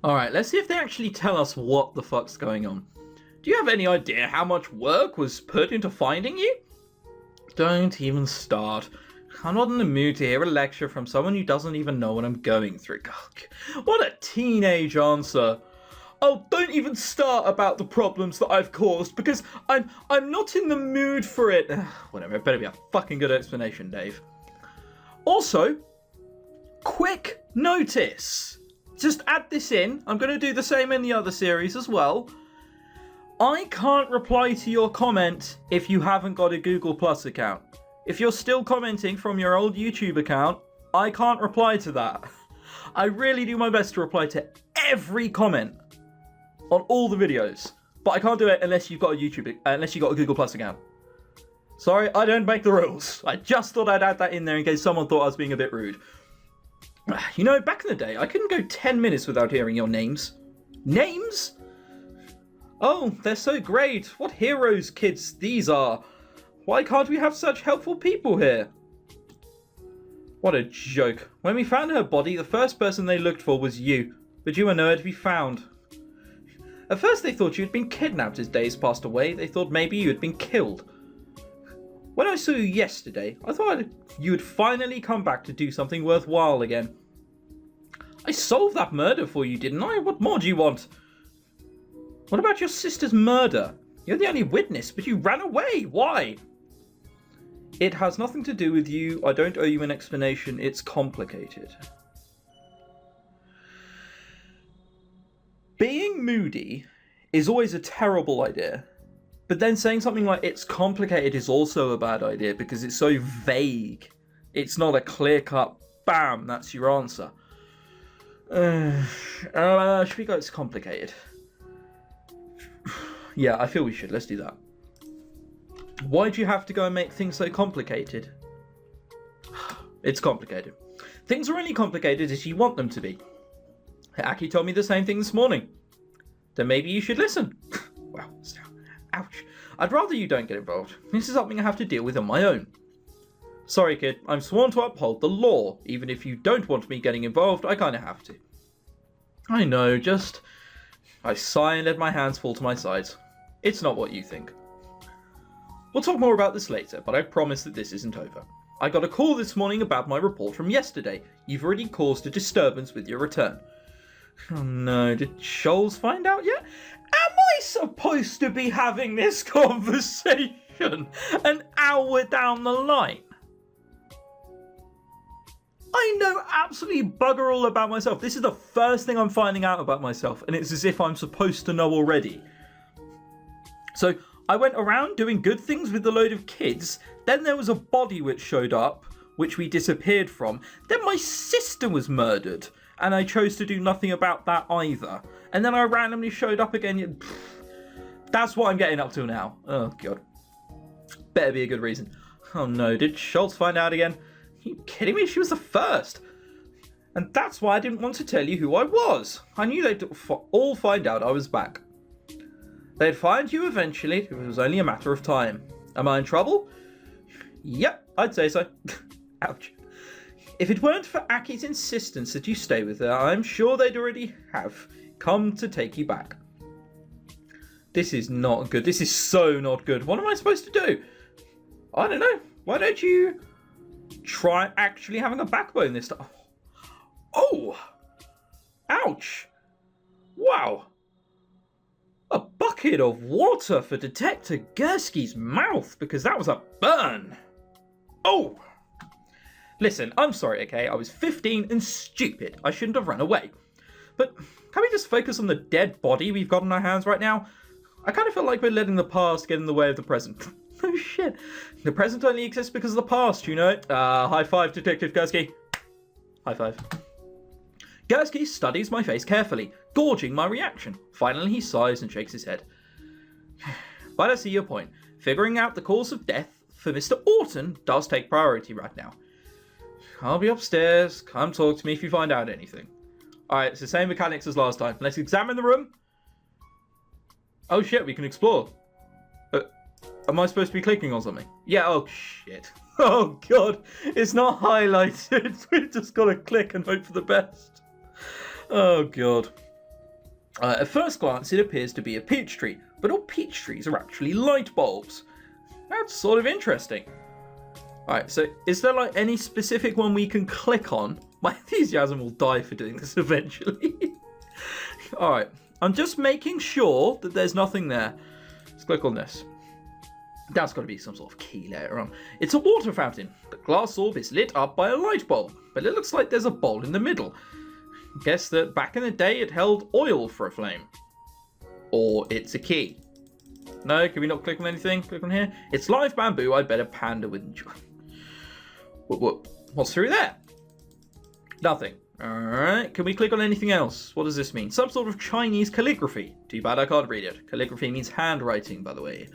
Alright, let's see if they actually tell us what the fuck's going on. Do you have any idea how much work was put into finding you? Don't even start. I'm not in the mood to hear a lecture from someone who doesn't even know what I'm going through. What a teenage answer. Oh, don't even start about the problems that I've caused, because I'm not in the mood for it. Whatever, it better be a fucking good explanation, Dave. Also, quick notice. Just add this in. I'm going to do the same in the other series as well. I can't reply to your comment if you haven't got a Google Plus account. If you're still commenting from your old YouTube account, I can't reply to that. I really do my best to reply to every comment on all the videos, but I can't do it unless you've got a Google Plus account. Sorry, I don't make the rules. I just thought I'd add that in there in case someone thought I was being a bit rude. You know, back in the day, I couldn't go 10 minutes without hearing your names. Names? Oh, they're so great. What heroes kids these are. Why can't we have such helpful people here? What a joke. When we found her body, the first person they looked for was you, but you were nowhere to be found. At first they thought you had been kidnapped as days passed away. They thought maybe you had been killed. When I saw you yesterday, I thought you would finally come back to do something worthwhile again. I solved that murder for you, didn't I? What more do you want? What about your sister's murder? You're the only witness, but you ran away. Why? It has nothing to do with you. I don't owe you an explanation. It's complicated. Being moody is always a terrible idea. But then saying something like it's complicated is also a bad idea because it's so vague. It's not a clear-cut, bam, that's your answer. Should we go it's complicated? Yeah, I feel we should. Let's do that. Why do you have to go and make things so complicated? It's complicated. Things are only complicated as you want them to be. Aki told me the same thing this morning. Then maybe you should listen. Wow, ouch. I'd rather you don't get involved. This is something I have to deal with on my own. Sorry, kid. I'm sworn to uphold the law. Even if you don't want me getting involved, I kind of have to. I know, just... I sigh and let my hands fall to my sides. It's not what you think. We'll talk more about this later, but I promise that this isn't over. I got a call this morning about my report from yesterday. You've already caused a disturbance with your return. Oh no, did Scholes find out yet? Am I supposed to be having this conversation an hour down the line? I know absolutely bugger all about myself. This is the first thing I'm finding out about myself, and it's as if I'm supposed to know already. So I went around doing good things with a load of kids, then there was a body which showed up, which we disappeared from, then my sister was murdered, and I chose to do nothing about that either. And then I randomly showed up again. That's what I'm getting up to now. Oh, God. Better be a good reason. Oh, no. Did Schultz find out again? Are you kidding me? She was the first. And that's why I didn't want to tell you who I was. I knew they'd all find out I was back. They'd find you eventually. It was only a matter of time. Am I in trouble? Yep, I'd say so. Ouch. If it weren't for Aki's insistence that you stay with her, I'm sure they'd already have come to take you back. This is not good. This is so not good. What am I supposed to do? I don't know. Why don't you try actually having a backbone this time? Oh! Ouch! Wow! A bucket of water for Detective Gursky's mouth because that was a burn. Oh! Listen, I'm sorry, okay? I was 15 and stupid. I shouldn't have run away. But can we just focus on the dead body we've got in our hands right now? I kind of feel like we're letting the past get in the way of the present. Oh shit. The present only exists because of the past, you know it? High five, Detective Gursky. High five. Gursky studies my face carefully, gauging my reaction. Finally, he sighs and shakes his head. But I see your point. Figuring out the cause of death for Mr. Orton does take priority right now. I'll be upstairs. Come talk to me if you find out anything. Alright, it's the same mechanics as last time. Let's examine the room. Oh shit, we can explore. Am I supposed to be clicking on something? Yeah, oh shit. Oh god, it's not highlighted. We've just got to click and hope for the best. Oh god. At first glance, it appears to be a peach tree, but all peach trees are actually light bulbs. That's sort of interesting. Alright, so is there like any specific one we can click on? My enthusiasm will die for doing this eventually. Alright, I'm just making sure that there's nothing there. Let's click on this. That's got to be some sort of key later on. It's a water fountain. The glass orb is lit up by a light bulb, but it looks like there's a bowl in the middle. Guess that back in the day it held oil for a flame. Or it's a key. No, can we not click on anything? Click on here. It's live bamboo. I bet a panda would enjoy. What's through there? Nothing. Alright, can we click on anything else? What does this mean? Some sort of Chinese calligraphy. Too bad I can't read it. Calligraphy means handwriting, by the way.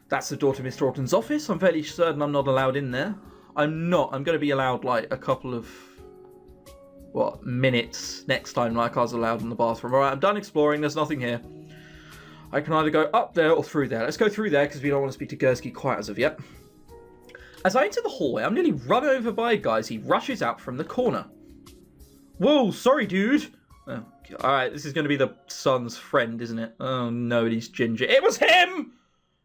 That's the door to Mr. Orton's office. I'm fairly certain I'm not allowed in there. I'm not. I'm going to be allowed, like, a couple of, minutes next time like I was allowed in the bathroom. Alright, I'm done exploring. There's nothing here. I can either go up there or through there. Let's go through there because we don't want to speak to Gursky quite as of yet. As I enter the hallway, I'm nearly run over by a guy as he rushes out from the corner. Whoa, sorry, dude. Oh, alright, this is going to be the son's friend, isn't it? Oh, no, he's Ginger. It was him!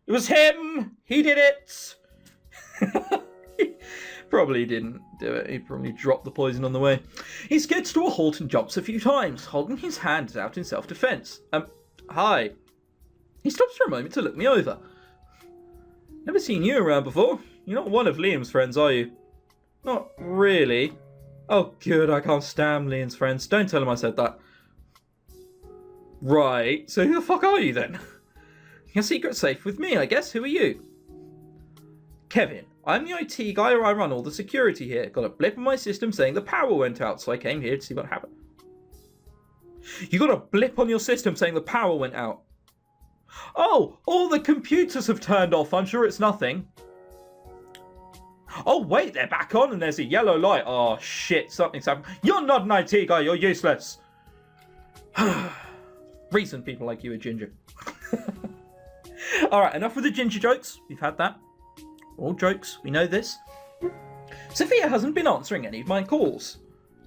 It was him! He did it! He probably didn't do it. He probably dropped the poison on the way. He skids to a halt and jumps a few times, holding his hands out in self-defense. Hi. He stops for a moment to look me over. Never seen you around before. You're not one of Liam's friends, are you? Not really. Oh, good, I can't stand Liam's friends. Don't tell him I said that. Right, so who the fuck are you then? Your secret's safe with me, I guess. Who are you? Kevin. I'm the IT guy, or I run all the security here. Got a blip on my system saying the power went out, so I came here to see what happened. You got a blip on your system saying the power went out? Oh, all the computers have turned off. I'm sure it's nothing. Oh, wait, they're back on and there's a yellow light. Oh, shit, something's happened. You're not an IT guy, you're useless. Reason people like you are Ginger. Alright, enough with the Ginger jokes. We've had that. All jokes, we know this. Sophia hasn't been answering any of my calls.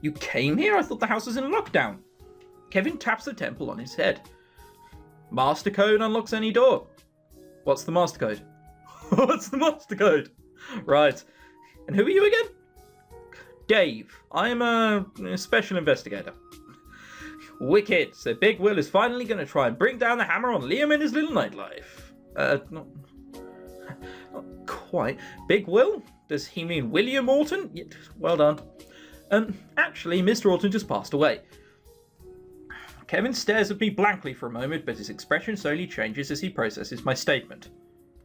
You came here? I thought the house was in lockdown. Kevin taps the temple on his head. Master code unlocks any door. What's the master code? What's the master code? Right. And who are you again? Dave. I am a special investigator. Wicked. So Big Will is finally going to try and bring down the hammer on Liam and his little nightlife. Not quite. Big Will? Does he mean William Orton? Yeah, well done. Actually, Mr. Orton just passed away. Kevin stares at me blankly for a moment, but his expression slowly changes as he processes my statement.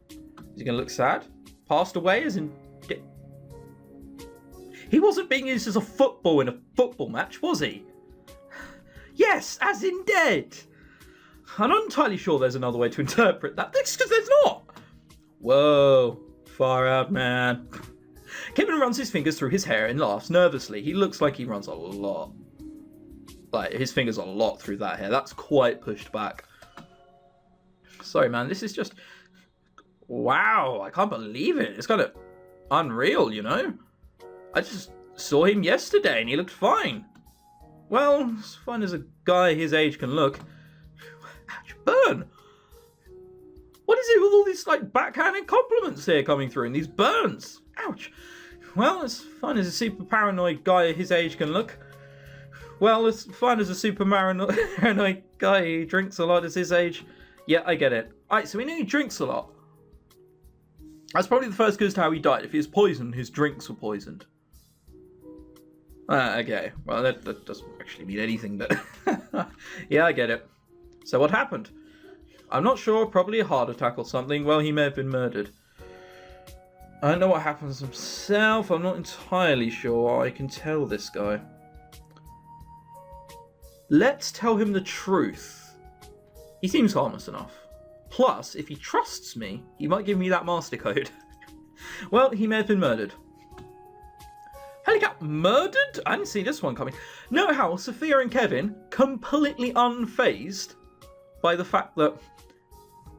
Is he going to look sad? Passed away as in... He wasn't being used as a football in a football match, was he? Yes, as in dead. I'm not entirely sure there's another way to interpret that. Because there's not. Whoa. Far out, man. Kevin runs his fingers through his hair and laughs nervously. He looks like he runs a lot. Like, his fingers a lot through that hair. That's quite pushed back. Sorry, man. This is just... Wow. I can't believe it. It's kind of unreal, you know? I just saw him yesterday and he looked fine. Well, as fine as a guy his age can look. Ouch, burn! What is it with all these, like, backhanded compliments here coming through and these burns? Ouch. Well, as fine as a super paranoid guy his age can look. Well, as fine as a super paranoid guy who drinks a lot as his age. Yeah, I get it. Alright, so we know he drinks a lot. That's probably the first clue to how he died. If he was poisoned, his drinks were poisoned. Okay. Well, that doesn't actually mean anything, but... yeah, I get it. So what happened? I'm not sure. Probably a heart attack or something. Well, he may have been murdered. I don't know what happens himself. I'm not entirely sure. I can tell this guy. Let's tell him the truth. He seems harmless enough. Plus, if he trusts me, he might give me that master code. Well, he may have been murdered. How he got murdered? I didn't see this one coming. Know how Sophia and Kevin, completely unfazed by the fact that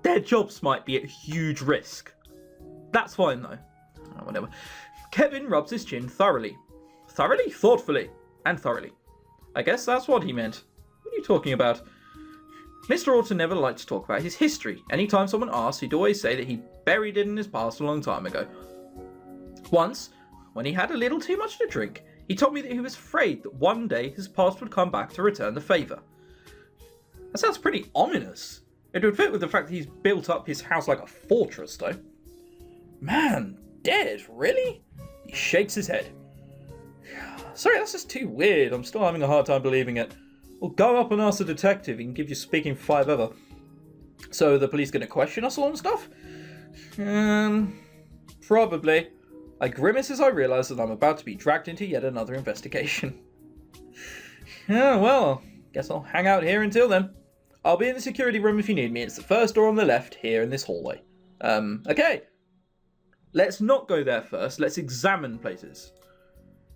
their jobs might be at huge risk. That's fine, though. Oh, whatever. Kevin rubs his chin thoroughly. Thoroughly? Thoughtfully. And thoroughly. I guess that's what he meant. What are you talking about? Mr. Orton never liked to talk about his history. Anytime someone asked, he'd always say that he buried it in his past a long time ago. Once, when he had a little too much to drink, he told me that he was afraid that one day his past would come back to return the favour. That sounds pretty ominous. It would fit with the fact that he's built up his house like a fortress, though. Man, dead? Really? He shakes his head. Sorry, that's just too weird. I'm still having a hard time believing it. Well, go up and ask the detective. He can give you speaking 5 ever. So the police gonna question us all and stuff? Probably. I grimace as I realise that I'm about to be dragged into yet another investigation. Yeah, well, guess I'll hang out here until then. I'll be in the security room if you need me. It's the first door on the left here in this hallway. Okay. Let's not go there first. Let's examine places.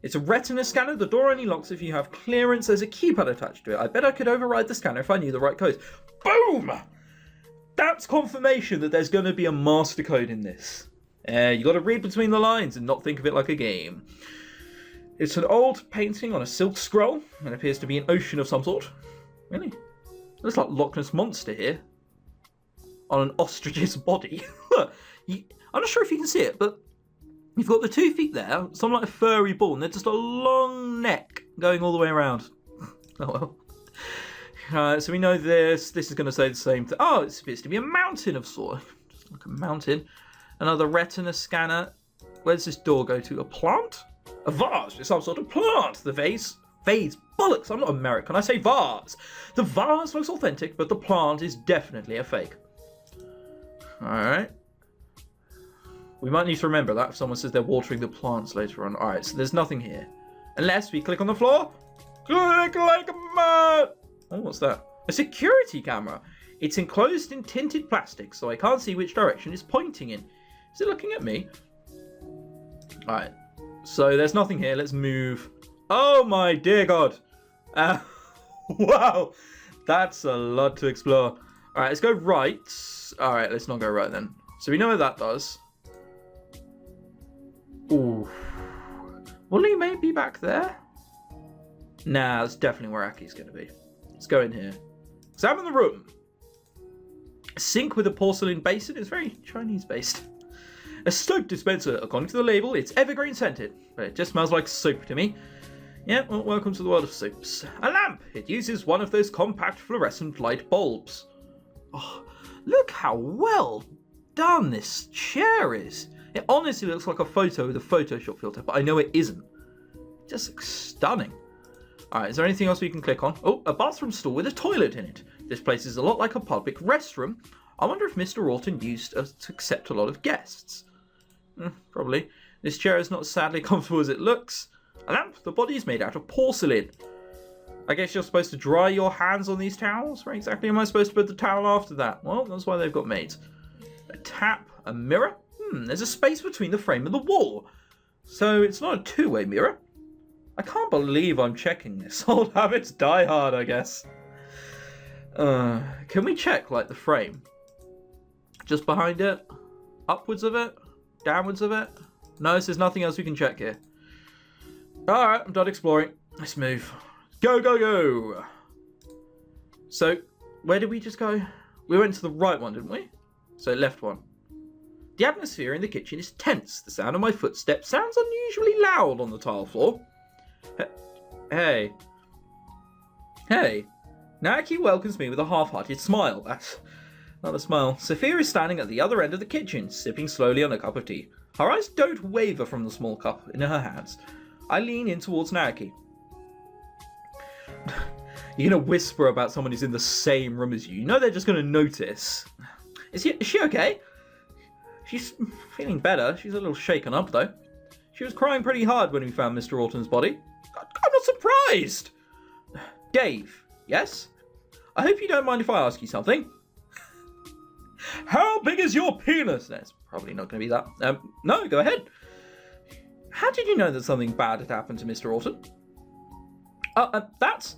It's a retina scanner. The door only locks if you have clearance. There's a keypad attached to it. I bet I could override the scanner if I knew the right codes. Boom! That's confirmation that there's going to be a master code in this. You got to read between the lines and not think of it like a game. It's an old painting on a silk scroll. It appears to be an ocean of some sort. Really? Looks like Loch Ness Monster here. On an ostrich's body. Look, I'm not sure if you can see it, but you've got the 2 feet there, some like a furry ball, and they're just a long neck going all the way around. Oh well. So we know this. This is going to say the same thing. Oh, it appears to be a mountain of sort. Just like a mountain. Another retina scanner. Where does this door go to? A plant? A vase. It's some sort of plant. The vase. Bollocks, I'm not American. I say vase. The vase looks authentic, but the plant is definitely a fake. Alright. We might need to remember that if someone says they're watering the plants later on. Alright, so there's nothing here. Unless we click on the floor. Click like a man. Oh, what's that? A security camera. It's enclosed in tinted plastic, so I can't see which direction it's pointing in. Is it looking at me? Alright. So there's nothing here. Let's move. Oh my dear God. Wow. That's a lot to explore. Alright, let's go right. Alright, let's not go right then. So we know what that does. Ooh. Will he maybe be back there? Nah, that's definitely where Aki's going to be. Let's go in here. Examine the room. A sink with a porcelain basin is very Chinese based. A soap dispenser. According to the label, it's evergreen scented, but it just smells like soap to me. Yeah, well, welcome to the world of soaps. A lamp. It uses one of those compact fluorescent light bulbs. Oh, look how well done this chair is. It honestly looks like a photo with a Photoshop filter, but I know it isn't. It just looks stunning. Alright, is there anything else we can click on? Oh, a bathroom stall with a toilet in it. This place is a lot like a public restroom. I wonder if Mr. Orton used to accept a lot of guests. Probably. This chair is not sadly comfortable as it looks. A lamp. The body is made out of porcelain. I guess you're supposed to dry your hands on these towels? Where exactly am I supposed to put the towel after that? Well, that's why they've got maids. A tap. A mirror. There's a space between the frame and the wall. So it's not a two-way mirror. I can't believe I'm checking this. Old habits die hard, I guess. Can we check, like, the frame? Just behind it? Upwards of it? Downwards of it? No, there's nothing else we can check here. Alright, I'm done exploring. Let's move. Go, go, go! So, where did we just go? We went to the right one, didn't we? So, left one. The atmosphere in the kitchen is tense. The sound of my footsteps sounds unusually loud on the tile floor. Hey. Hey. Naoki welcomes me with a half-hearted smile. That's not a smile. Sophia is standing at the other end of the kitchen, sipping slowly on a cup of tea. Her eyes don't waver from the small cup in her hands. I lean in towards Naoki. You're going to whisper about someone who's in the same room as you. You know they're just going to notice. Is she okay? She's feeling better. She's a little shaken up, though. She was crying pretty hard when we found Mr. Orton's body. I'm not surprised! Dave, yes? I hope you don't mind if I ask you something. How big is your penis? That's probably not going to be that. No, go ahead. How did you know that something bad had happened to Mr. Orton? That's...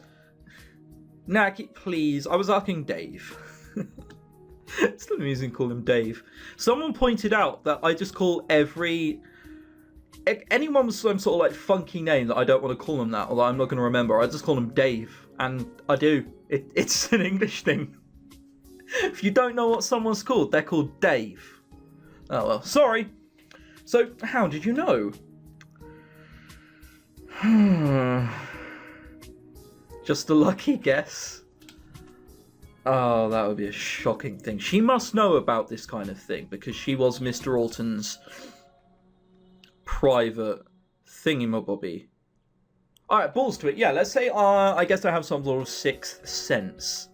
Naki, please, I was asking Dave. It's still amusing to call him Dave. Someone pointed out that I just call anyone with some sort of like funky name that I don't want to call them that, although I'm not going to remember, I just call them Dave. And I do. It's an English thing. If you don't know what someone's called, they're called Dave. Oh well, sorry. So, how did you know? Just a lucky guess. Oh, that would be a shocking thing. She must know about this kind of thing because she was Mr. Alton's private thingamabobby. Alright, balls to it. Yeah, let's say I guess I have some sort of sixth sense.